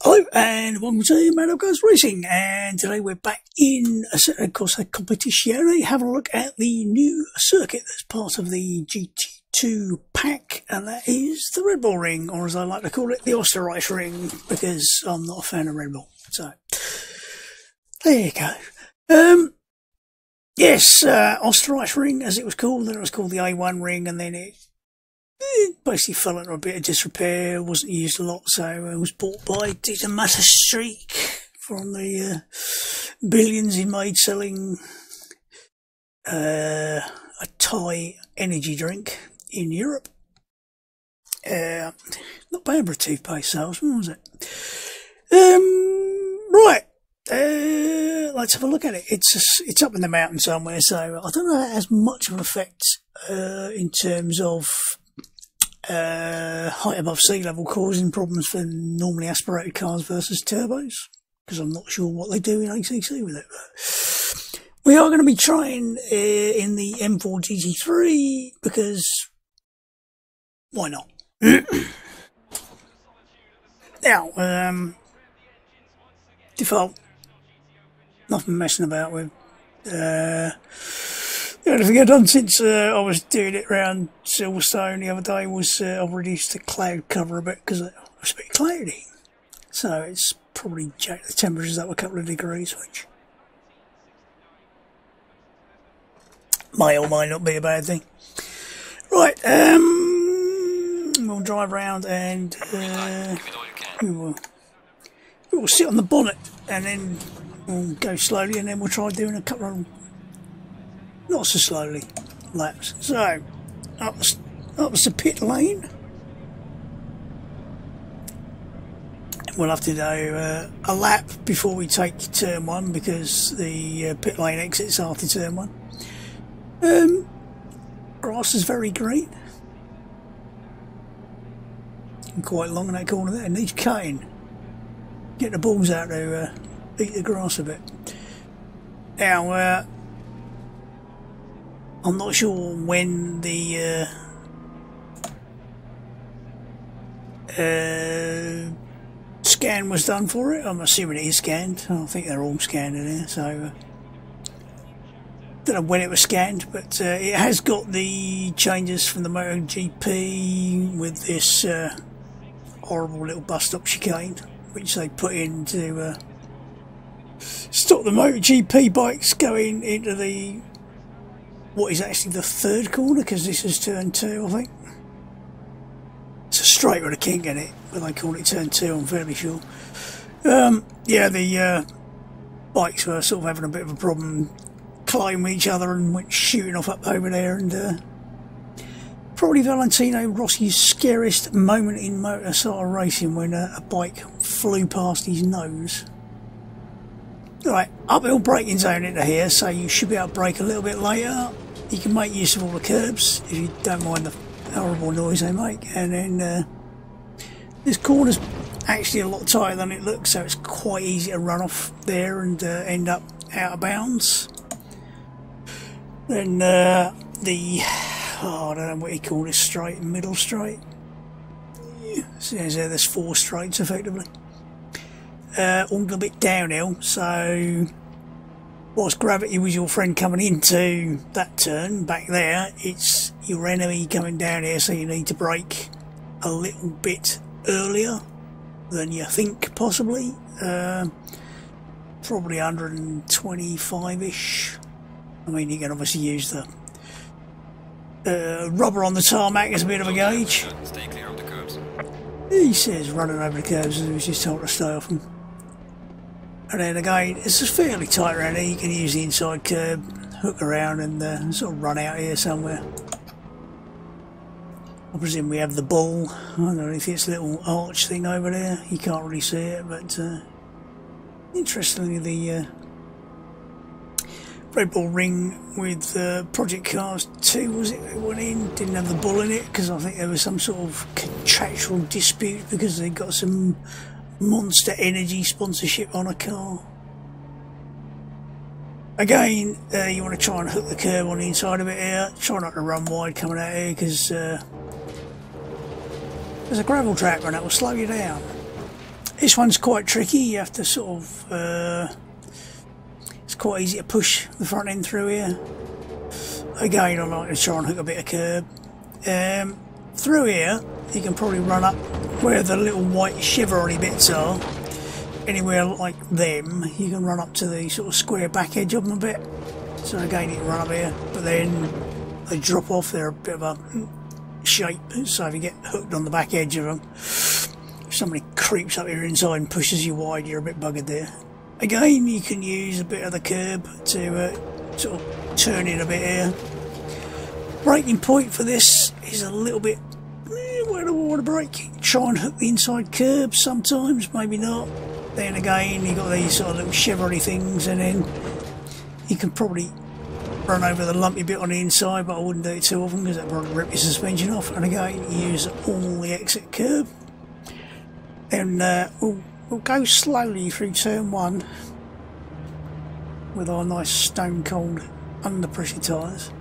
Hello and welcome to Assetto Corsa Racing, and today we're back in Assetto Corsa Competizione having a look at the new circuit that's part of the GT2 Pack, and that is the Red Bull Ring, or as I like to call it, the Österreich Ring, because I'm not a fan of Red Bull. So, there you go. Yes, Österreich Ring as it was called, then it was called the A1 Ring, and then it basically fell into a bit of disrepair, wasn't used a lot, so it was bought by Dieter Streak from the billions he made selling a Thai energy drink in Europe. Not bad for a toothpaste salesman, was it? Right, let's have a look at it. It's up in the mountain somewhere, so I don't know if it has much of an effect in terms of height above sea level causing problems for normally aspirated cars versus turbos, because I'm not sure what they do in ACC with it. But we are going to be trying in the M4 GT3, because why not? Now, default, nothing messing about with. The only thing I've done since I was doing it around Silverstone the other day was I've reduced the cloud cover a bit because it was a bit cloudy. So it's probably jacked the temperatures up a couple of degrees, which may or may not be a bad thing. Right, we'll drive around and we will sit on the bonnet and then we'll go slowly, and then we'll try doing a couple of not so slowly laps. So up the pit lane. We'll have to do a lap before we take turn one, because the pit lane exits after turn one. Grass is very green and quite long in that corner there. It needs cutting. Get the balls out to eat the grass a bit. Now, I'm not sure when the scan was done for it. I'm assuming it is scanned. I think they're all scanned in here, so don't know when it was scanned, but it has got the changes from the MotoGP with this horrible little bus-stop chicane, which they put in to stop the MotoGP bikes going into the what is actually the third corner, because this is turn 2, I think. It's a straight with a kink in it, but they call it turn 2, I'm fairly sure. Yeah, the bikes were sort of having a bit of a problem colliding with each other and went shooting off up over there, and probably Valentino Rossi's scariest moment in motorcycle racing, when a bike flew past his nose. Right, uphill braking zone into here, so you should be able to brake a little bit later. You can make use of all the curbs if you don't mind the horrible noise they make. And then this corner's actually a lot tighter than it looks, so it's quite easy to run off there and end up out of bounds. Then I don't know what you call this straight, middle straight. Yeah, so there's 4 straights effectively. All a bit downhill, so whilst gravity was your friend coming into that turn back there, it's your enemy coming down here, so you need to brake a little bit earlier than you think, possibly. Probably 125-ish. I mean, you can obviously use the rubber on the tarmac as a bit of a gauge. Stay clear of the curbs. He says running over the curbs, and he was just told to stay off them. And then again, it's just fairly tight around here. You can use the inside curb, hook around, and sort of run out here somewhere. I presume we have the ball. I don't know if it's a little arch thing over there. You can't really see it, but interestingly, the Red Bull Ring with Project Cars 2, was it? It went in, didn't have the ball in it, because I think there was some sort of contractual dispute because they got some Monster Energy sponsorship on a car. Again, you want to try and hook the curb on the inside of it here. Try not to run wide coming out here, because there's a gravel track and that will slow you down. This one's quite tricky. You have to sort of it's quite easy to push the front end through here. Again, I like to try and hook a bit of curb. Through here you can probably run up where the little white shivery bits are. Anywhere like them, you can run up to the sort of square back edge of them a bit. So again, you can run up here, but then they drop off. They're a bit of a shape, so if you get hooked on the back edge of them, if somebody creeps up your inside and pushes you wide, you're a bit buggered there. Again, you can use a bit of the curb to sort of turn in a bit here. Braking point for this is a little bit, where do I want to brake? Try and hook the inside curb sometimes, maybe not. Then again, you've got these sort of little shivery things, and then you can probably run over the lumpy bit on the inside, but I wouldn't do it too often because that would rip your suspension off. And again, you use all the exit curb. Then we'll go slowly through turn 1 with our nice stone cold under pressure tyres.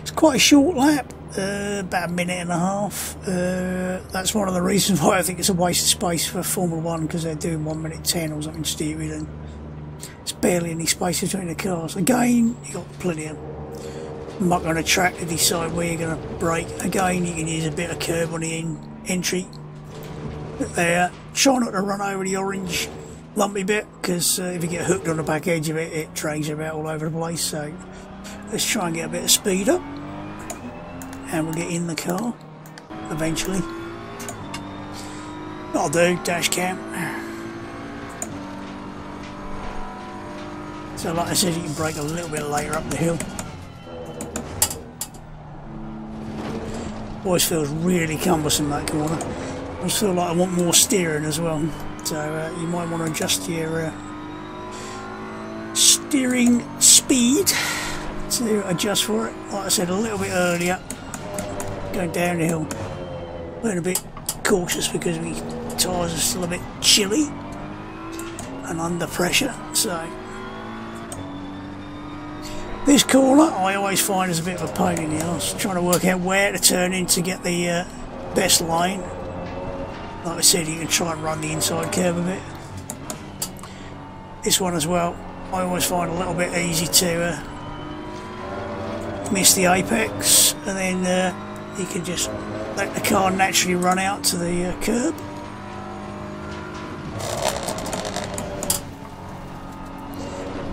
It's quite a short lap, about a minute and a half. That's one of the reasons why I think it's a waste of space for Formula 1, because they're doing 1:10 or something stupid, and there's barely any space between the cars. Again, you've got plenty of muck on the track to decide where you're going to brake. Again, you can use a bit of curb on the entry. There, try not to run over the orange lumpy bit, because if you get hooked on the back edge of it, it drags you about all over the place. So let's try and get a bit of speed up, and we'll get in the car eventually. That'll do, dash cam. So like I said, you can brake a little bit later up the hill. Always feels really cumbersome, that corner. I just feel like I want more steering as well. So you might want to adjust your steering speed to adjust for it. Like I said, a little bit earlier, going down the hill. Being a bit cautious because my tyres are still a bit chilly and under pressure. So this corner I always find is a bit of a pain in the arse, trying to work out where to turn in to get the best line. Like I said, you can try and run the inside curve a bit. This one as well, I always find a little bit easy to miss the apex, and then you can just let the car naturally run out to the curb.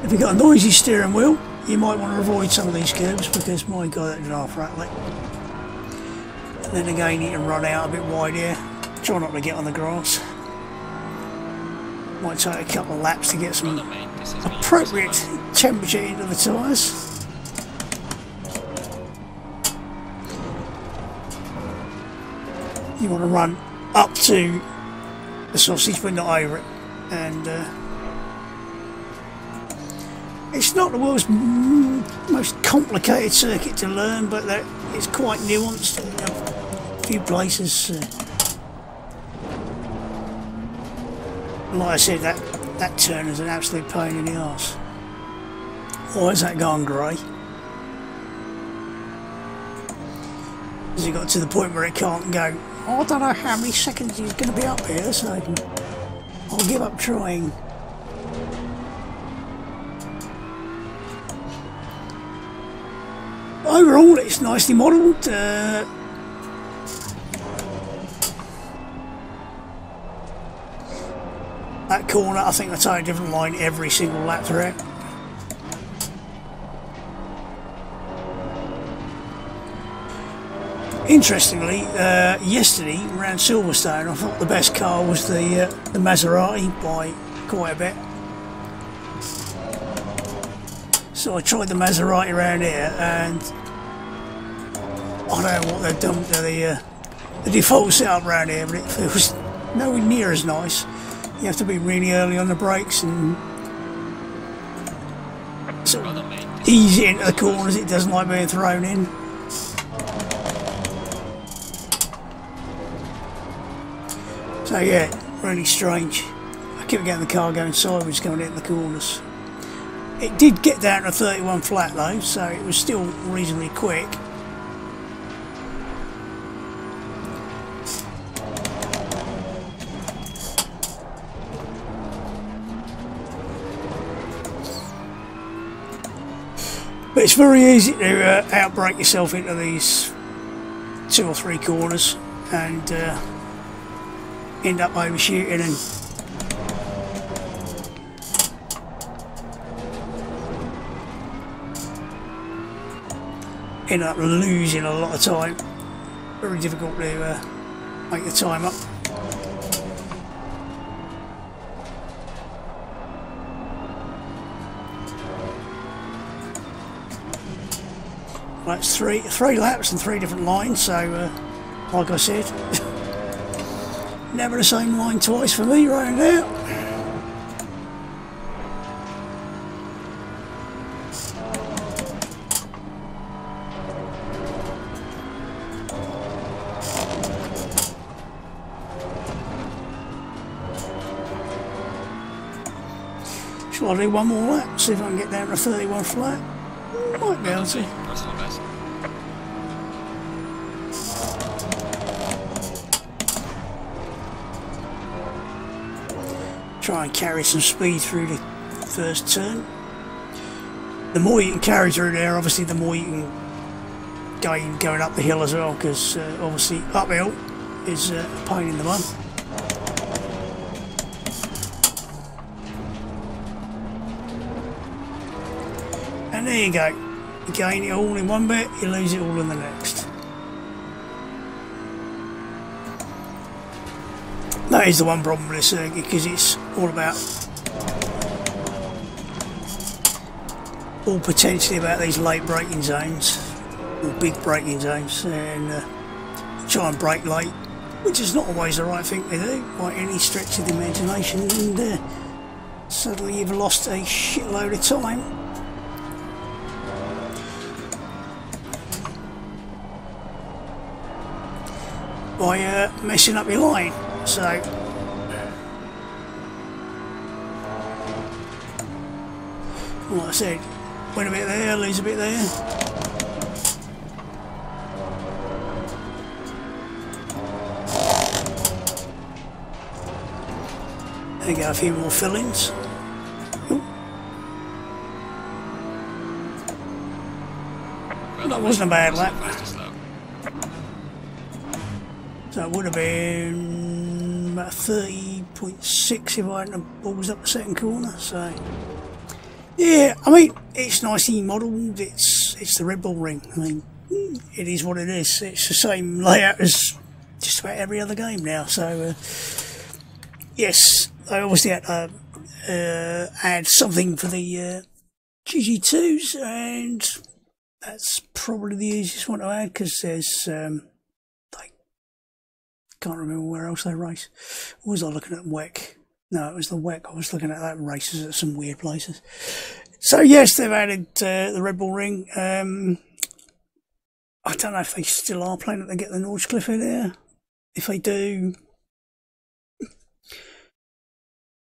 If you've got a noisy steering wheel, you might want to avoid some of these curbs, because my god, that's half rattling. And then again, you can run out a bit wide here. Try not to get on the grass. Might take a couple of laps to get some appropriate temperature into the tyres. You want to run up to the sausage but not over it, and it's not the world's most complicated circuit to learn, but it's quite nuanced in a few places. Like I said, that turn is an absolute pain in the arse. Why is that gone grey? Has it got to the point where it can't go? I don't know how many seconds he's going to be up here, so I'll give up trying. Overall, it's nicely modelled. That corner, I think I take a different line every single lap through it. Interestingly, yesterday around Silverstone, I thought the best car was the Maserati by quite a bit. So I tried the Maserati around here, and I don't know what they've done to the default setup around here, but it was nowhere near as nice. You have to be really early on the brakes and sort of ease it into the corners. It doesn't like being thrown in. So yeah, really strange. I kept getting the car going sideways going into the corners. It did get down to 31 flat though, so it was still reasonably quick. But it's very easy to outbrake yourself into these 2 or 3 corners and end up overshooting and end up losing a lot of time. Very difficult to make the time up. Well, that's three laps and 3 different lines, so like I said, never the same line twice for me right now. Shall I do one more lap, see if I can get down to 31 flat? Might be able to. Try and carry some speed through the first turn. The more you can carry through there, obviously the more you can gain going up the hill as well, because obviously uphill is a pain in the bum. And there you go. You gain it all in one bit, you lose it all in the next. That is the one problem with this circuit, because it's all about, all potentially about these late braking zones, or big braking zones, and try and brake late, which is not always the right thing to do by any stretch of the imagination, and suddenly you've lost a shitload of time. By messing up your line. So like I said, win a bit there, lose a bit there. There you go, a few more fill-ins. That wasn't a bad lap. So it would have been about 30.6 if I hadn't balls up the second corner. So yeah, I mean, it's nicely modelled. It's the Red Bull ring. I mean, it is what it is. It's the same layout as just about every other game now. So yes, I obviously had to add something for the GT2s, and that's probably the easiest one to add, because there's can't remember where else they race. Or was I looking at WEC? No, it was the WEC. I was looking at that races at some weird places. So yes, they've added the Red Bull ring. I don't know if they still are planning to get the Northcliffe in there. If they do,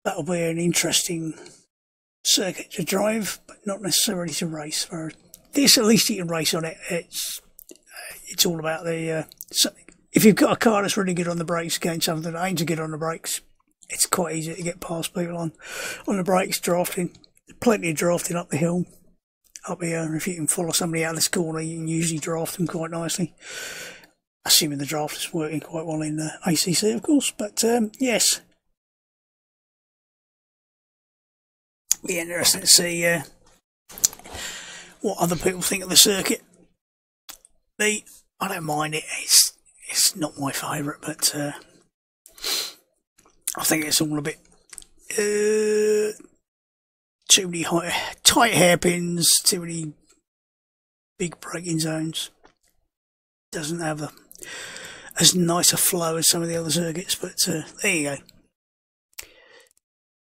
that'll be an interesting circuit to drive, but not necessarily to race. For this, at least you can race on it. It's all about the if you've got a car that's really good on the brakes against something that ain't so good on the brakes, it's quite easy to get past people on the brakes, drafting. Plenty of drafting up the hill, up here. If you can follow somebody out of this corner, you can usually draft them quite nicely. Assuming the draft is working quite well in ACC, of course. But yes, be interesting to see what other people think of the circuit. I don't mind it. It's not my favourite, but I think it's all a bit too many tight hairpins, too many big braking zones. Doesn't have as nice a flow as some of the other circuits, but there you go.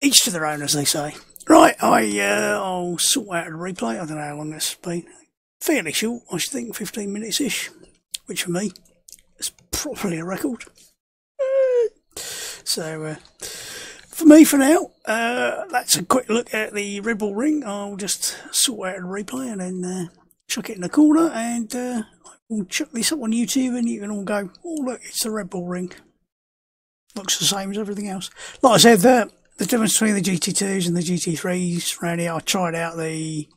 Each to their own, as they say. Right, I'll sort out a replay. I don't know how long this has been. Fairly short, I should think, 15 minutes-ish, which for me is probably a record. So, for me for now, that's a quick look at the Red Bull ring. I'll just sort out a replay and then chuck it in the corner, and we'll chuck this up on YouTube, and you can all go, oh look, it's the Red Bull ring. Looks the same as everything else. Like I said, the difference between the GT2s and the GT3s around here, I tried out the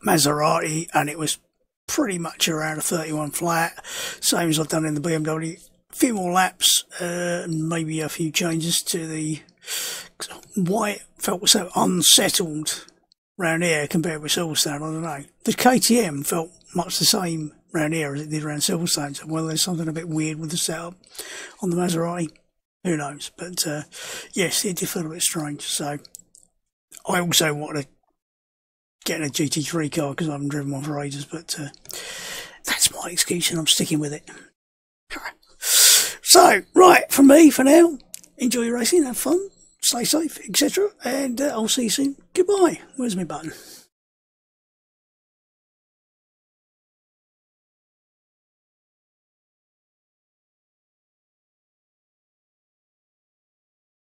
Maserati, and it was pretty much around a 31 flat, same as I've done in the BMW. A few more laps, maybe a few changes to the why it felt so unsettled round here compared with Silverstone. I don't know. The KTM felt much the same round here as it did around Silverstone. So whether there's something a bit weird with the setup on the Maserati, who knows? But yes, it did feel a bit strange. So I also wanted to get a GT3 car because I haven't driven one for ages. But that's my excuse, and I'm sticking with it. So right, from me for now. Enjoy your racing, have fun, stay safe, etc. And I'll see you soon. Goodbye. Where's my button?